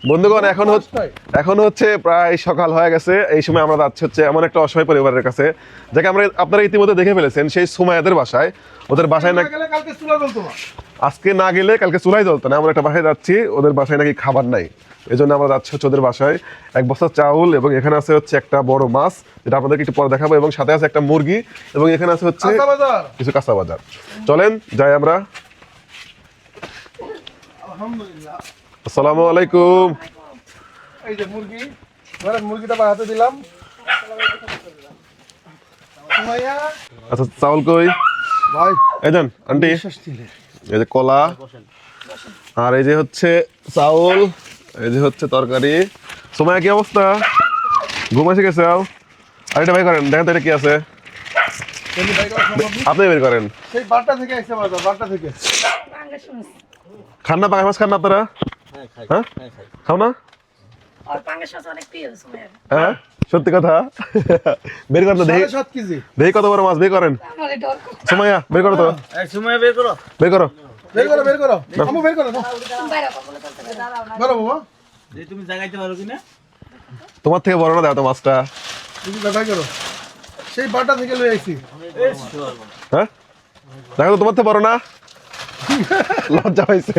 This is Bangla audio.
বন্ধুগণ এখন হচ্ছে প্রায় সকাল হয়ে গেছে। এই সময় আমরা যাচ্ছি হচ্ছে এমন একটা অসহায় পরিবারের কাছে, যাকে আপনারা ইতিমধ্যে দেখে ফেলেছেন, সেই সুমাইয়াদের বাসায়। ওদের বাসায় না আজকে না গেলে কালকে চুলাই জ্বলতো না, এমন একটা বাসায় যাচ্ছি। ওদের বাসায় নাকি খাবার নাই, এই জন্য আমরা যাচ্ছি হচ্ছে ওদের বাসায়। 1 বস্তা চাউল এবং এখানে আছে হচ্ছে একটা বড় মাছ, যেটা আপনাদেরকে একটু পরে দেখাবো, এবং সাথে আছে একটা মুরগি, এবং এখানে আছে হচ্ছে কিছু কাঁচা বাজার। চলেন যাই আমরা। আসসালামু আলাইকুম। এই যে মুরগি, মুরগিটা হাতে দিলাম। আচ্ছা চাউল কই ভাই? এই যান আন্টি, এই যে কলা, আর এই যে হচ্ছে চাউল, এই যে হচ্ছে তরকারি। সময় কি অবস্থা? ঘুমাইছে গেছে? আর এটা ভাই করেন, দেখেন তো এটা কি আছে, আপনি বের করেন। সেই বারটা থেকে আসছে বাজার, বারটা থেকে। খান না পাঙ্গাস মাছ? খান না আপনারা? হ্যাঁ খাও না? হ্যাঁ সত্যি কথা। বের করেন তো দেখি, 7 কেজি। দেখি কত বড় মাছ, বের করেন। সুমাইয়া বের করো তো, বের করো। বের করো, বের করো। আমু বের করো। বড় বাবা, তুমি জাগাইতে পারো কিনা? তোমার থেকে বড় না, দাও তো মাছটা। তুমি দেখাই করো। সেই বারটা থেকে লই আইছি। হ্যাঁ দেখো তো, তোমার থেকে বড় না? লজ্জা পাইছে।